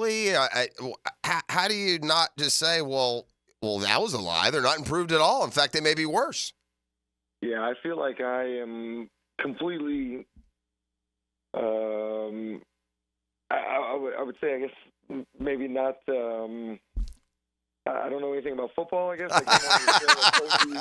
really? How do you not just say, well, that was a lie. They're not improved at all. In fact, they may be worse. Yeah, I feel like I am completely. I would say, I guess maybe not. I don't know anything about football. I guess I came on your show and told you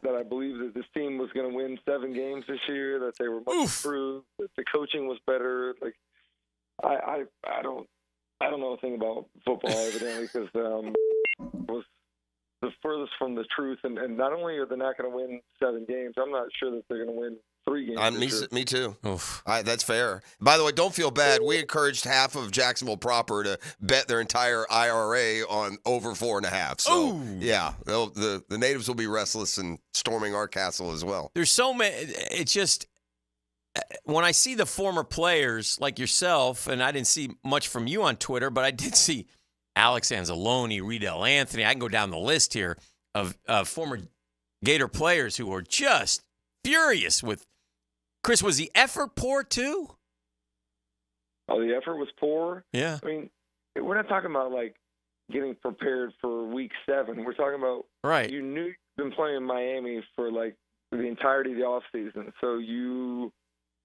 that I believe that this team was going to win 7 games this year. That they were much improved. That the coaching was better. Like I don't know a thing about football evidently because was the furthest from the truth. And not only are they not going to win 7 games, I'm not sure that they're going to win 3 games. Me too. That's fair. By the way, don't feel bad. We encouraged half of Jacksonville proper to bet their entire IRA on over 4.5. So, yeah, the natives will be restless and storming our castle as well. There's so many. It's just when I see the former players like yourself, and I didn't see much from you on Twitter, but I did see Alex Anzalone, Riedel Anthony. I can go down the list here of former Gator players who were just furious with Chris. Was the effort poor too? Oh, the effort was poor? Yeah. I mean, we're not talking about like getting prepared for week 7. We're talking about you knew you'd been playing in Miami for like the entirety of the offseason. So you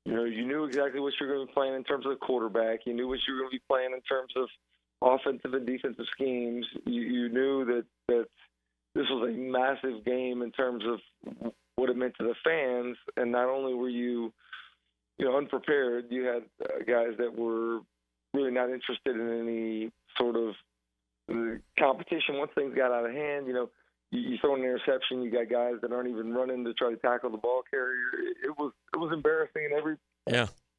knew exactly what you were going to be playing in terms of the quarterback. You knew what you were going to be playing in terms of offensive and defensive schemes. You knew that this was a massive game in terms of what it meant to the fans. And not only were you unprepared, you had guys that were really not interested in any sort of competition. Once things got out of hand, you throw an interception, you got guys that aren't even running to try to tackle the ball carrier. It was embarrassing in every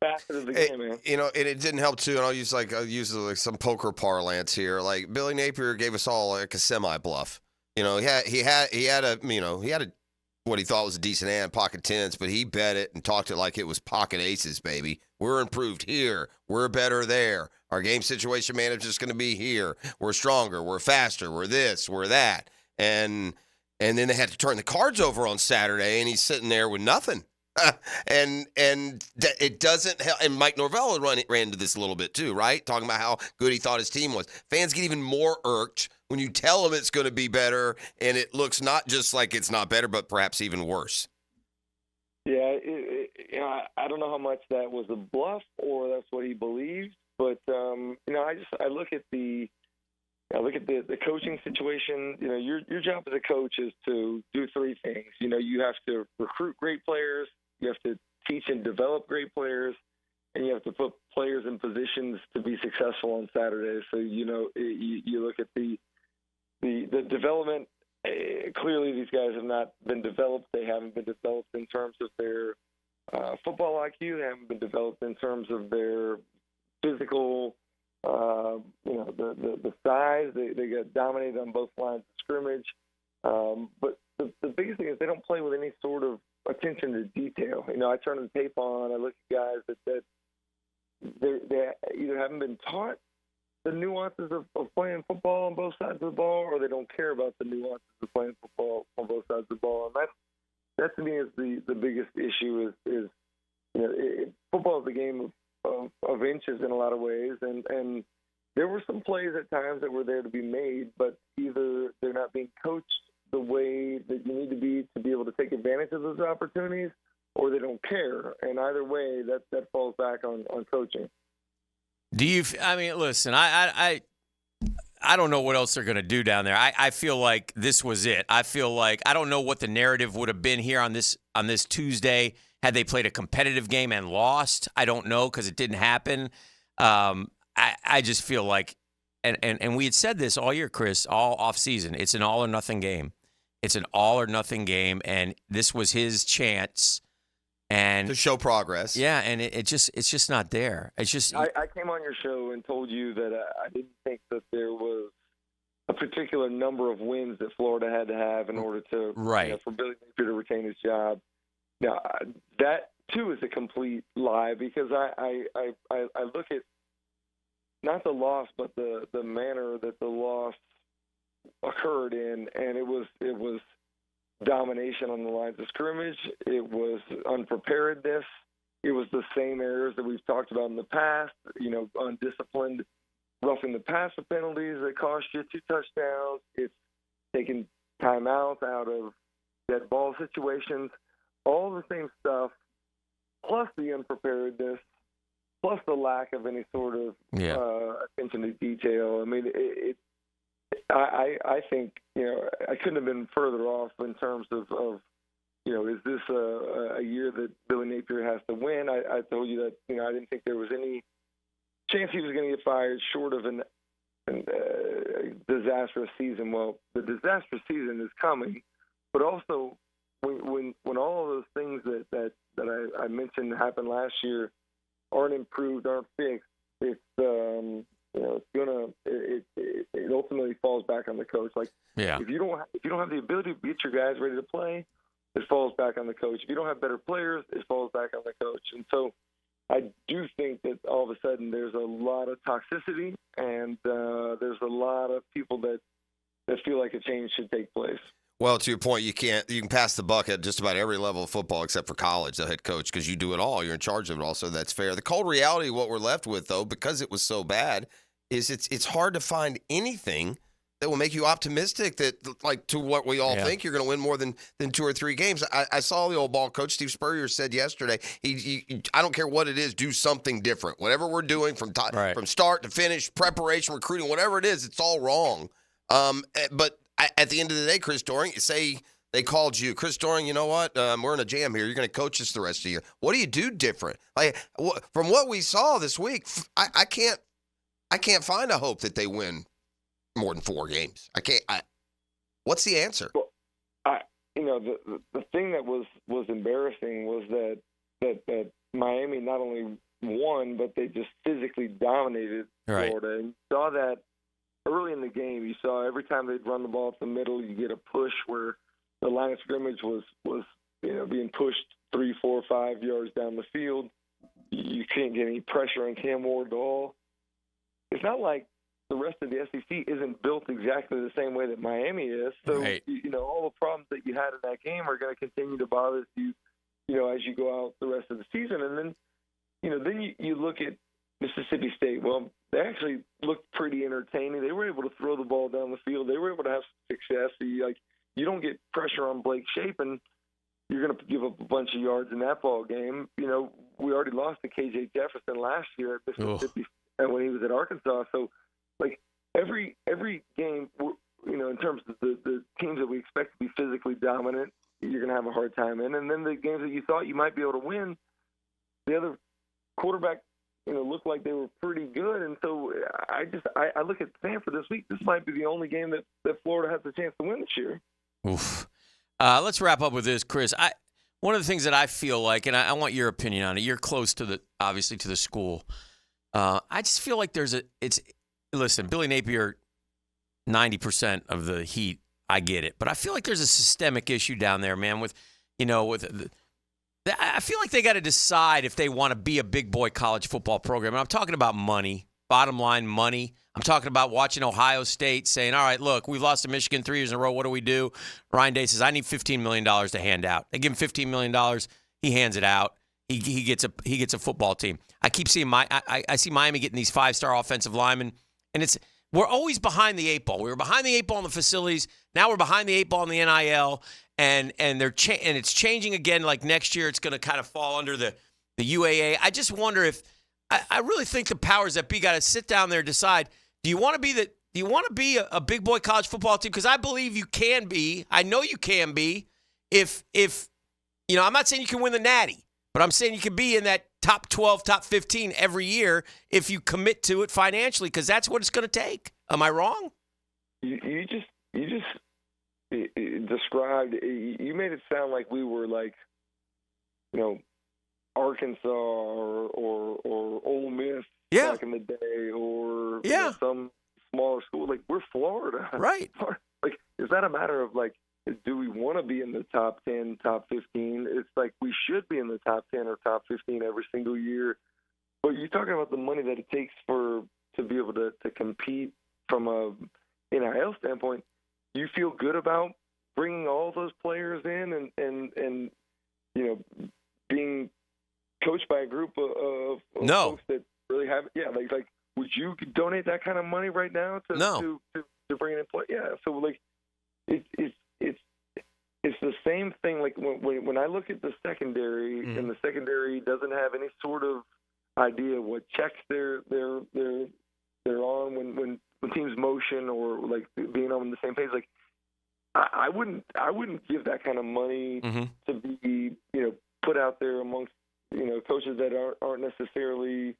facet of the game, man. And it didn't help too. And I'll use some poker parlance here. Like Billy Napier gave us all like a semi bluff. He had a what he thought was a decent hand, pocket tens, but he bet it and talked it like it was pocket aces, baby. We're improved here. We're better there. Our game situation manager is going to be here. We're stronger. We're faster. We're this. We're that. And then they had to turn the cards over on Saturday, and he's sitting there with nothing. And it doesn't help. And Mike Norvell ran into this a little bit too, right? Talking about how good he thought his team was. Fans get even more irked when you tell them it's going to be better, and it looks not just like it's not better, but perhaps even worse. Yeah, I don't know how much that was a bluff or that's what he believed, but I look at the coaching situation. Your job as a coach is to do 3 things. You have to recruit great players, you have to teach and develop great players, and you have to put players in positions to be successful on Saturday. So you look at the development. Clearly, these guys have not been developed. They haven't been developed in terms of their football IQ. They haven't been developed in terms of their physical. The size. They got dominated on both lines of scrimmage. But the biggest thing is they don't play with any sort of attention to detail. I turn the tape on. I look at guys that they either haven't been taught the nuances of playing football on both sides of the ball, or they don't care about the nuances of playing football on both sides of the ball. And that to me is the biggest issue. Is football is a game of inches in a lot of ways, and there were some plays at times that were there to be made, but either they're not being coached the way that you need to be able to take advantage of those opportunities, or they don't care. And either way, that falls back on coaching. Listen, I don't know what else they're going to do down there. I feel like this was it. I feel like I don't know what the narrative would have been here on this Tuesday had they played a competitive game and lost. I don't know because it didn't happen. I just feel like, and we had said this all year, Chris, all off season. It's an all or nothing game. It's an all or nothing game, and this was his chance. And to show progress. Yeah, and it's just not there. It's just I came on your show and told you that I didn't think that there was a particular number of wins that Florida had to have in order to for Billy Napier to retain his job. Now that too is a complete lie because I look at not the loss but the manner that the loss occurred in, and it was domination on the lines of scrimmage. It was unpreparedness. it was the same errors that we've talked about in the past, undisciplined, roughing the passer penalties that cost you 2 touchdowns. It's taking timeouts out of dead ball situations, all the same stuff, plus the unpreparedness, plus the lack of any sort of attention to detail. I mean, I think, I couldn't have been further off in terms of is this a year that Billy Napier has to win? I told you that, I didn't think there was any chance he was going to get fired short of a disastrous season. Well, the disastrous season is coming, but also when all of those things that I mentioned happened last year aren't improved, aren't fixed, it's it ultimately falls back on the coach. Like, if you don't have the ability to get your guys ready to play, it falls back on the coach. If you don't have better players, it falls back on the coach. And so I do think that all of a sudden there's a lot of toxicity, and there's a lot of people that feel like a change should take place. Well, to your point, you can pass the buck at just about every level of football except for college, the head coach, because you do it all. You're in charge of it all, so that's fair. The cold reality of what we're left with, though, because it was so bad, is it's hard to find anything that will make you optimistic that, like, to what we all think you're going to win more than 2 or 3 games. I saw the old ball coach, Steve Spurrier, said yesterday, I don't care what it is, do something different. Whatever we're doing from start to finish, preparation, recruiting, whatever it is, it's all wrong. But at the end of the day, Chris Doering, say they called you, Chris Doering, you know what? We're in a jam here. You're going to coach us the rest of the year. What do you do different? Like, from what we saw this week, I can't find a hope that they win more than 4 games. What's the answer? Well, the thing that was embarrassing was that Miami not only won, but they just physically dominated Florida. And you saw that early in the game. You saw every time they'd run the ball up the middle, you get a push where the line of scrimmage was being pushed 3, 4, 5 yards down the field. You couldn't get any pressure on Cam Ward at all. It's not like the rest of the SEC isn't built exactly the same way that Miami is. So, all the problems that you had in that game are going to continue to bother you, as you go out the rest of the season. And then, then you look at Mississippi State. Well, they actually looked pretty entertaining. They were able to throw the ball down the field. They were able to have success. You don't get pressure on Blake Shapen, you're going to give up a bunch of yards in that ball game. We already lost to KJ Jefferson last year at Mississippi when he was at Arkansas. So, like, every game, in terms of the teams that we expect to be physically dominant, you're going to have a hard time in. And then the games that you thought you might be able to win, the other quarterback, looked like they were pretty good. And so I look at Stanford this week. This might be the only game that Florida has a chance to win this year. Oof. Let's wrap up with this, Chris. One of the things that I feel like, and I want your opinion on it. You're close to obviously to the school. I just feel like listen, Billy Napier, 90% of the heat, I get it. But I feel like there's a systemic issue down there, man, I feel like they got to decide if they want to be a big boy college football program. And I'm talking about money, bottom line money. I'm talking about watching Ohio State saying, all right, look, we've lost to Michigan 3 years in a row. What do we do? Ryan Day says, I need $15 million to hand out. They give him $15 million. He hands it out. He gets a football team. I keep seeing I see Miami getting these 5-star offensive linemen, and we're always behind the 8 ball. We were behind the 8 ball in the facilities. Now we're behind the 8 ball in the NIL, and it's changing again. Like next year, it's going to kind of fall under the UAA. I just wonder if I really think the powers that be got to sit down there and decide: do you want to be a big boy college football team? Because I believe you can be. I know you can be. If I'm not saying you can win the Natty. But I'm saying you can be in that top 12, top 15 every year if you commit to it financially, because that's what it's going to take. Am I wrong? You just described. You made it sound like we were like, Arkansas or Ole Miss back in the day, or some smaller school. Like, we're Florida, right? Like, is that a matter of like, do we want to be in the top 10, top 15? It's like we should be in the top 10 or top 15 every single year. But you're talking about the money that it takes to be able to compete from a NIL standpoint. You feel good about bringing all those players in and being coached by a group of No. folks that really have. Yeah, like would you donate that kind of money right now to bring in play? Yeah, so like it's the same thing. Like when I look at the secondary, and the secondary doesn't have any sort of idea what checks they're on when teams motion or like being on the same page. Like I wouldn't give that kind of money to be put out there amongst coaches that aren't necessarily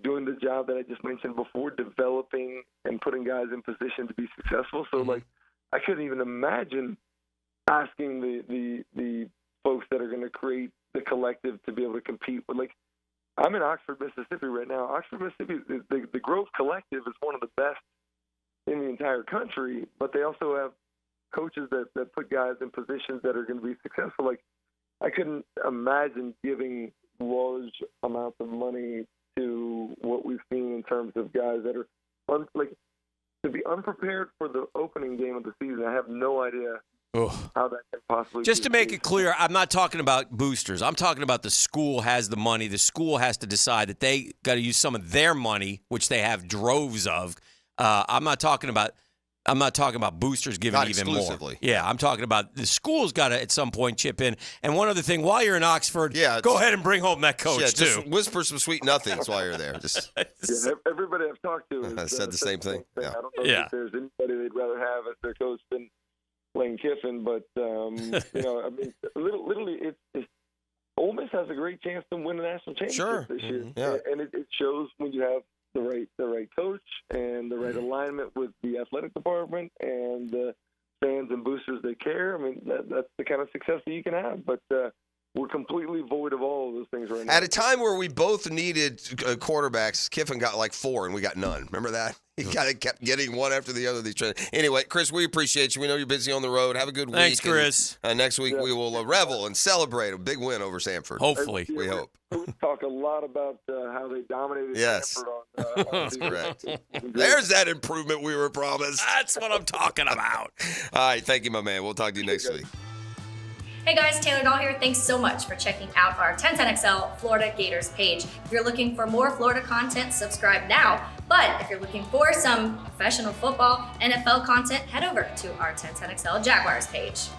doing the job that I just mentioned before, developing and putting guys in position to be successful. So like I couldn't even imagine asking the folks that are going to create the collective to be able to compete with. Like, I'm in Oxford, Mississippi right now. Oxford, Mississippi, the Grove Collective is one of the best in the entire country, but they also have coaches that put guys in positions that are going to be successful. Like, I couldn't imagine giving large amounts of money to what we've seen in terms of guys that are to be unprepared for the opening game of the season. I have no idea how that can possibly Just to make it clear, I'm not talking about boosters. I'm talking about the school has the money. The school has to decide that they got to use some of their money, which they have droves of. I'm not talking about boosters giving not even exclusively. more. Yeah, I'm talking about the school's got to at some point chip in. And one other thing, while you're in Oxford, go ahead and bring home that coach too. Just whisper some sweet nothings while you're there. Everybody I've talked to has said the same thing. Yeah. I don't know if there's anybody they'd rather have as their coach than Lane Kiffin, but I mean, literally, it's Ole Miss has a great chance to win the national championship this year, and it shows when you have the right coach and the right alignment with the athletic department and the fans and boosters that care. I mean, that's the kind of success that you can have, but we're completely void of all of those things right now. At a time where we both needed quarterbacks, Kiffin got like 4 and we got none. Remember that? He kind of kept getting one after the other. Anyway, Chris, we appreciate you. We know you're busy on the road. Have a good week. Thanks, Chris. And, next week we will revel and celebrate a big win over Samford. Hopefully. We hope. We talk a lot about how they dominated Samford on that's correct. There's that improvement we were promised. That's what I'm talking about. All right. Thank you, my man. We'll talk to you next week. Hey guys, Taylor Dahl here. Thanks so much for checking out our 1010XL Florida Gators page. If you're looking for more Florida content, subscribe now. But if you're looking for some professional football, NFL content, head over to our 1010XL Jaguars page.